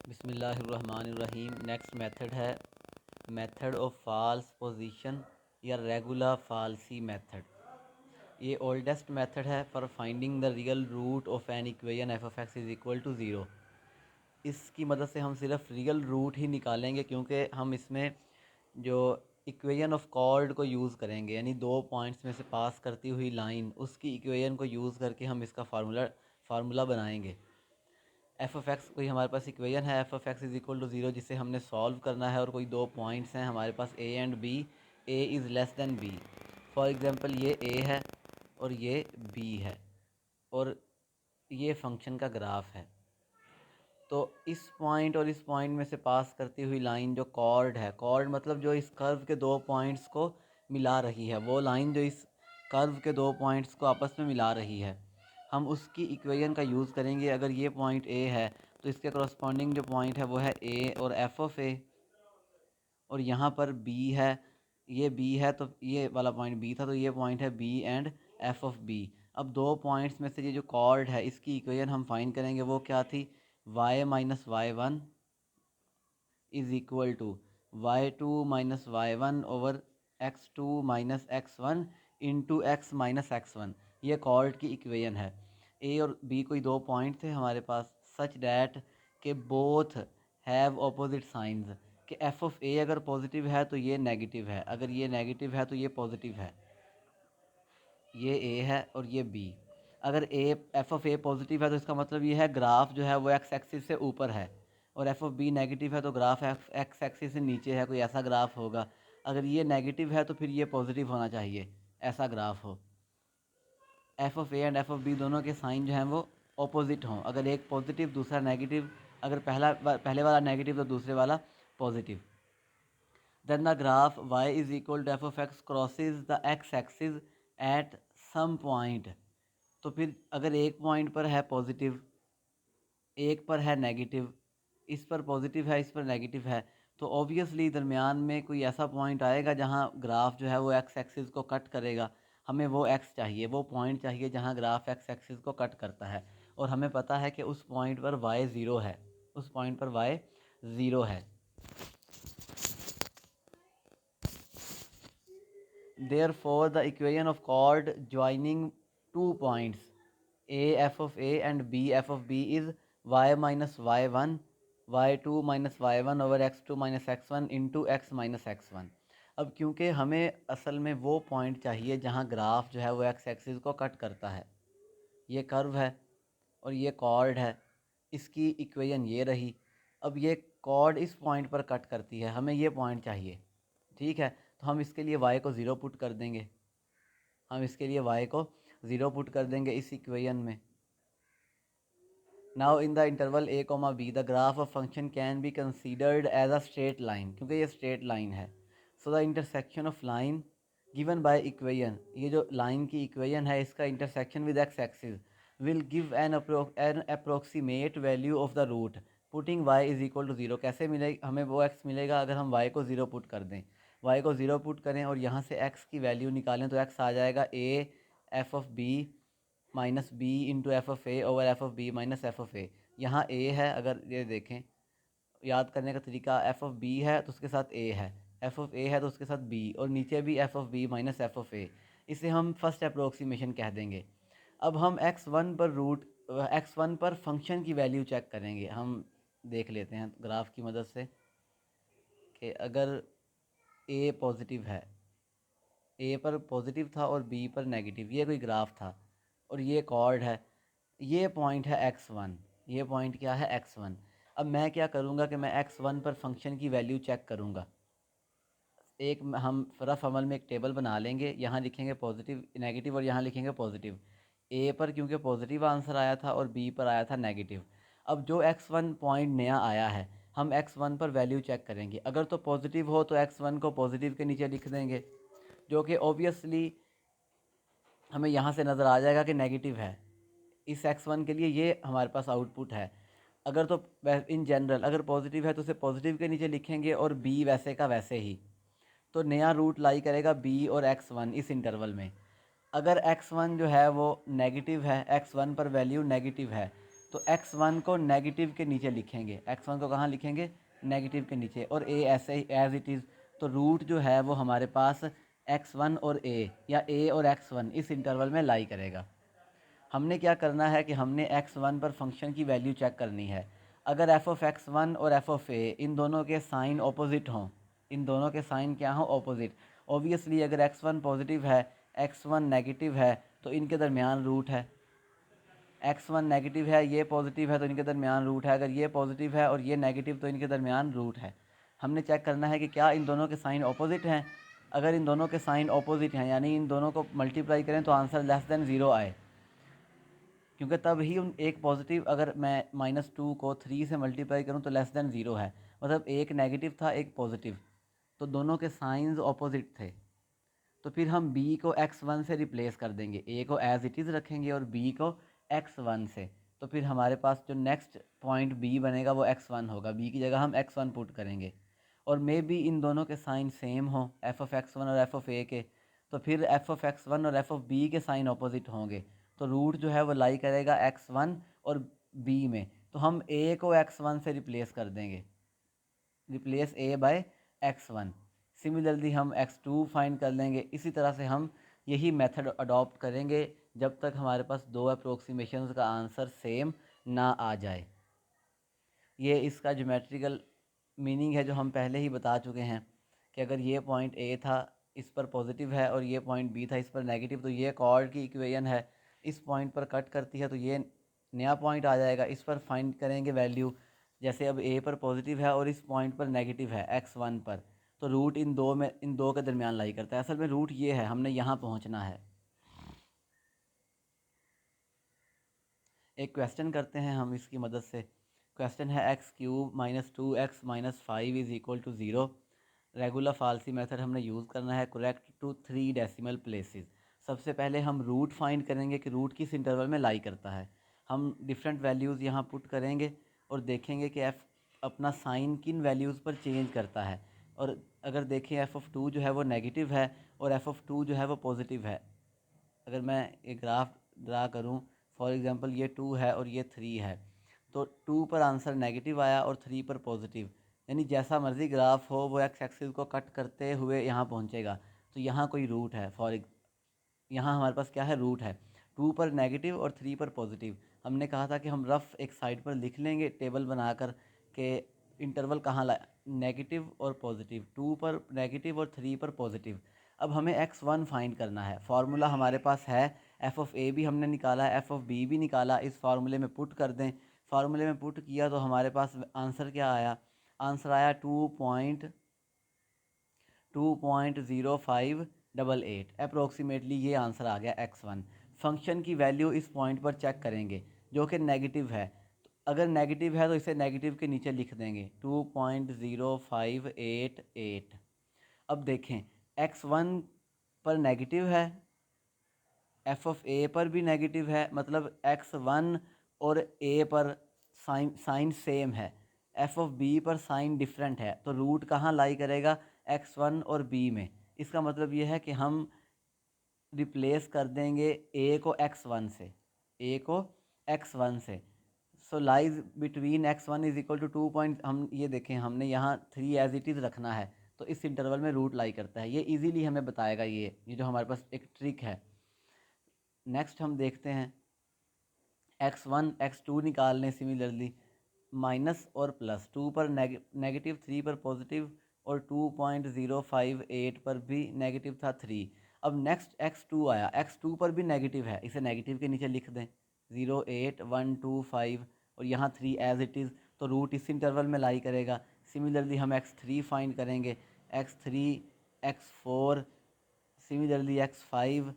बिस्मिल्लाहिर्रहमानिर्रहीम। Next method है method of false position या रेगुलर फाल्सी मेथड। ये ओल्डेस्ट मेथड है for finding the real root of an equation f of x is equal to zero. इसकी मदद से हम सिर्फ रियल रूट ही निकालेंगे, क्योंकि हम इसमें जो इक्वेशन ऑफ कॉर्ड को यूज़ करेंगे, यानी दो पॉइंट्स में से पास करती हुई लाइन, उसकी इक्वेशन को यूज़ करके हम इसका फार्मूला बनाएंगे। एफ ऑफ एक्स कोई हमारे पास इक्वेशन है, f of x is equal to zero, जिसे हमने सॉल्व करना है। और कोई दो पॉइंट्स हैं हमारे पास A and B, A is less than B. For example ये ए है और ये बी है और ये फंक्शन का ग्राफ है। तो इस पॉइंट और इस पॉइंट में से पास करती हुई लाइन जो कॉर्ड है, कॉर्ड मतलब जो इस कर्व के दो पॉइंट्स को मिला रही है, वो लाइन जो इस कर्व के दो पॉइंट्स को आपस में मिला रही है, हम उसकी इक्वेशन का यूज़ करेंगे। अगर ये पॉइंट ए है तो इसके करस्पॉन्डिंग जो पॉइंट है वो है ए और एफ ऑफ ए, और यहाँ पर बी है, ये बी है तो ये वाला पॉइंट बी था, तो ये पॉइंट है b and f of b. अब दो पॉइंट्स में से ये जो कॉर्ड है इसकी इक्वेशन हम फाइंड करेंगे, वो क्या थी, y minus y one is equal to y two minus y one over x two minus x one into x minus x one. ये कॉर्ड की इक्वेशन है। ए और बी कोई दो पॉइंट थे हमारे पास, सच डैट के बोथ हैव ऑपोजिट साइंस, कि एफ ऑफ ए अगर पॉजिटिव है तो ये नेगेटिव है, अगर ये नेगेटिव है तो ये पॉजिटिव है। ये ए है और ये बी। अगर A F of A positive है तो इसका मतलब ये है ग्राफ जो है वो एक्स एक्सिस से ऊपर है, और एफ ऑफ बी नेगेटिव है तो ग्राफ एक्स एक्सिस से नीचे है, कोई ऐसा ग्राफ होगा। अगर ये नेगेटिव है तो फिर ये पॉजिटिव होना चाहिए, ऐसा ग्राफ हो। F of a and f of b दोनों के साइन जो हैं वो ऑपोजिट हों, अगर एक पॉजिटिव दूसरा नेगेटिव, अगर पहले वाला नेगेटिव तो दूसरे वाला positive. Then the graph y is equal to f of x crosses the x axis at some point. तो फिर अगर एक पॉइंट पर है पॉजिटिव, एक पर है नेगेटिव, इस पर पॉजिटिव है इस पर नेगेटिव है, तो ऑब्वियसली दरमियान में कोई ऐसा पॉइंट आएगा जहां ग्राफ जो है वो एक्स एक्सिस को कट करेगा। हमें वो एक्स चाहिए, वो पॉइंट चाहिए जहां ग्राफ एक्स एक्सिस को कट करता है, और हमें पता है कि उस पॉइंट पर वाई ज़ीरो है, उस पॉइंट पर वाई ज़ीरो है। Therefore, the equation of chord joining two points a f of a and b f of b is y minus y1 y2 minus y1 over x2 minus x1 into x minus x1। अब क्योंकि हमें असल में वो point चाहिए जहाँ graph जो है वो एक्स एक्सिस को कट करता है, ये कर्व है और ये कॉर्ड है, इसकी इक्वेशन ये रही। अब ये कॉर्ड इस पॉइंट पर कट करती है, हमें ये पॉइंट चाहिए, ठीक है। तो हम इसके लिए y को ज़ीरो पुट कर देंगे, हम इसके लिए y को ज़ीरो पुट कर देंगे इस इक्वेशन में। Now in the interval a comma b the graph of function can be considered as a straight line, क्योंकि ये स्ट्रेट लाइन है। So the intersection of line given by equation, ये जो line की इक्वेशन है इसका intersection with x axis will give an approximate value of the root putting y is equal to zero. कैसे मिलेगा हमें वो x मिलेगा, अगर हम y को ज़ीरो पुट कर दें, y को ज़ीरो पुट करें और यहाँ से x की वैल्यू निकालें, तो x आ जाएगा a F of B minus B into F of A over F of B minus F of A. यहाँ ए है, अगर ये देखें याद करने का तरीका, एफ ऑफ बी है तो उसके साथ ए है, एफ ऑफ ए है तो उसके साथ बी, और नीचे भी F of B minus F of A. इसे हम फर्स्ट अप्रोक्सीमेशन कह देंगे। अब हम एक्स वन पर फंक्शन की वैल्यू चेक करेंगे। हम देख लेते हैं ग्राफ की मदद से कि अगर ए पॉजिटिव है, ए पर पॉजिटिव था और बी पर नेगेटिव, ये कोई ग्राफ था और ये कॉर्ड है, ये पॉइंट है x1, ये पॉइंट क्या है x1। अब मैं क्या करूँगा कि मैं x1 पर फंक्शन की वैल्यू चेक करूँगा। एक हम रफ अमल में एक टेबल बना लेंगे, यहाँ लिखेंगे पॉजिटिव नेगेटिव और यहाँ लिखेंगे पॉजिटिव। ए पर क्योंकि पॉजिटिव आंसर आया था और बी पर आया था नेगेटिव। अब जो x1 पॉइंट नया आया है, हम x1 पर वैल्यू चेक करेंगे। अगर तो पॉजिटिव हो तो x1 को पॉजिटिव के नीचे लिख देंगे, जो कि ऑब्वियसली हमें यहाँ से नज़र आ जाएगा कि नेगेटिव है। इस x1 के लिए ये हमारे पास आउटपुट है। अगर तो इन जनरल अगर पॉजिटिव है तो उसे पॉजिटिव के नीचे लिखेंगे और b वैसे का वैसे ही। तो नया रूट लाई करेगा b और x1 इस इंटरवल में। अगर x1 जो है वो नेगेटिव है, x1 पर वैल्यू नेगेटिव है, तो x1 को नेगेटिव के नीचे लिखेंगे, x1 को कहाँ लिखेंगे, नेगेटिव के नीचे, और a ऐसे ही एज इट इज़। तो रूट जो है वो हमारे पास x1 और a या a और x1 इस इंटरवल में लाई करेगा। हमने क्या करना है कि हमने x1 पर फंक्शन की वैल्यू चेक करनी है। अगर f ऑफ x1 और f ऑफ a इन दोनों के साइन ऑपोजिट हों, इन दोनों के साइन क्या हों, ऑपोजिट, ऑब्वियसली अगर x1 पॉजिटिव है, x1 नेगेटिव है, तो इनके दरमियान रूट है। x1 नेगेटिव है, ये पॉजिटिव है, तो इनके दरमियान रूट है। अगर ये पॉजिटिव है और ये नेगेटिव, तो इनके दरमियान रूट है। हमने चेक करना है कि क्या इन दोनों के साइन ऑपोजिट हैं। अगर इन दोनों के साइन ऑपोजिट हैं, यानी इन दोनों को मल्टीप्लाई करें तो आंसर लेस देन ज़ीरो आए, क्योंकि तब ही उन एक पॉजिटिव, अगर मैं -2 को 3 से मल्टीप्लाई करूं तो लेस देन ज़ीरो है, मतलब एक नेगेटिव था एक पॉजिटिव, तो दोनों के साइंस ऑपोजिट थे। तो फिर हम b को x1 से रिप्लेस कर देंगे, a को एज इट इज़ रखेंगे और b को x1 से। तो फिर हमारे पास जो नेक्स्ट पॉइंट b बनेगा वो x1 होगा, b की जगह हम x1 पुट करेंगे। और मे बी इन दोनों के साइन सेम हो, f ऑफ x1 और f ऑफ a के, तो फिर f ऑफ x1 और f ऑफ b के साइन ऑपोजिट होंगे, तो रूट जो है वो लाई करेगा x1 और b में। तो हम a को x1 से रिप्लेस कर देंगे, replace a bye x1। Similarly हम x2 फाइंड कर लेंगे। इसी तरह से हम यही मेथड अडॉप्ट करेंगे जब तक हमारे पास दो अप्रोक्सीमेशंस का आंसर सेम ना आ जाए। ये इसका ज्योमेट्रिकल मीनिंग है जो हम पहले ही बता चुके हैं कि अगर ये पॉइंट ए था, इस पर पॉजिटिव है, और ये पॉइंट बी था, इस पर नेगेटिव, तो ये कॉर्ड की इक्वेशन है, इस पॉइंट पर कट करती है तो ये नया पॉइंट आ जाएगा, इस पर फाइंड करेंगे वैल्यू। जैसे अब ए पर पॉजिटिव है और इस पॉइंट पर नेगेटिव है x1 पर, तो रूट इन दो में, इन दो के दरमियान लाई करता है। असल में रूट ये है, हमने यहाँ पहुँचना है। एक क्वेश्चन करते हैं हम इसकी मदद से। क्वेश्चन है x³ -2x-5 is equal to 0। Regular falsi method हमने यूज़ करना है, करेक्ट टू 3 डेसिमल प्लेसेस। सबसे पहले हम रूट फाइंड करेंगे कि रूट किस इंटरवल में लाई करता है। हम डिफरेंट वैल्यूज़ यहाँ पुट करेंगे और देखेंगे कि f अपना साइन किन वैल्यूज़ पर चेंज करता है। और अगर देखें f(2) जो है वो नेगेटिव है और f(2) जो है वो पॉजिटिव है। अगर मैं एक ग्राफ ड्रा करूं, फॉर एग्जांपल ये 2 है और ये 3 है, तो 2 पर आंसर नेगेटिव आया और 3 पर पॉजिटिव, यानी जैसा मर्ज़ी ग्राफ हो वो एक्स एक्सिस को कट करते हुए यहाँ पहुँचेगा। तो यहाँ कोई रूट है, यहाँ हमारे पास क्या है, रूट है। 2 पर नेगेटिव और 3 पर पॉजिटिव। हमने कहा था कि हम रफ़ एक साइड पर लिख लेंगे टेबल बनाकर के इंटरवल कहाँ ला, नेगेटिव और पॉजिटिव, 2 पर नेगेटिव और 3 पर पॉजिटिव। अब हमें x1 फाइंड करना है। फार्मूला हमारे पास है, f ऑफ a भी हमने निकाला है, f ऑफ b भी निकाला, इस फार्मूले में पुट कर दें। फार्मूले में पुट किया तो हमारे पास आंसर क्या आया, आंसर आया 2.0588, अप्रोक्सीमेटली ये आंसर आ गया x1। फंक्शन की वैल्यू इस पॉइंट पर चेक करेंगे जो कि नेगेटिव है, तो अगर नेगेटिव है तो इसे नेगेटिव के नीचे लिख देंगे 2.0588। अब देखें x1 पर नेगेटिव है, f ऑफ a पर भी नेगेटिव है, मतलब x1 और a पर साइन सेम है, f ऑफ b पर साइन डिफरेंट है, तो रूट कहाँ लाई करेगा, x1 और b में। इसका मतलब ये है कि हम रिप्लेस कर देंगे a को x1 से, a को x1 से। So lies between x1 is equal to 2 point, हम ये देखें हमने यहाँ 3 एज इट इज़ रखना है, तो इस इंटरवल में रूट लाई करता है। ये इजीली हमें बताएगा, ये जो हमारे पास एक ट्रिक है। नेक्स्ट हम देखते हैं x1 x2 निकालने। सिमिलरली माइनस और प्लस, 2 पर नेगेटिव, 3 पर पॉजिटिव, और 2.058 पर भी नेगेटिव था 3। अब नेक्स्ट x2 आया, x2 पर भी नेगेटिव है, इसे नेगेटिव के नीचे लिख दें 08125, और यहाँ 3 एज इट इज़, तो रूट इस इंटरवल में लाई करेगा। सिमिलरली हम x3 फाइंड करेंगे, x3 x4, similarly x5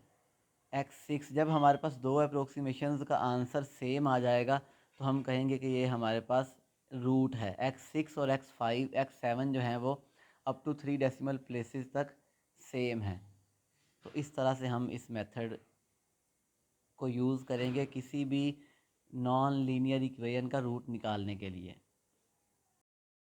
x6। जब हमारे पास दो अप्रोक्सीमेशंस का आंसर सेम आ जाएगा तो हम कहेंगे कि ये हमारे पास रूट है। x6 और x5 x7 जो हैं वो अप टू 3 डेसिमल प्लेसेस तक सेम हैं। तो इस तरह से हम इस मेथड को यूज़ करेंगे किसी भी नॉन लीनियर इक्वेशन का रूट निकालने के लिए।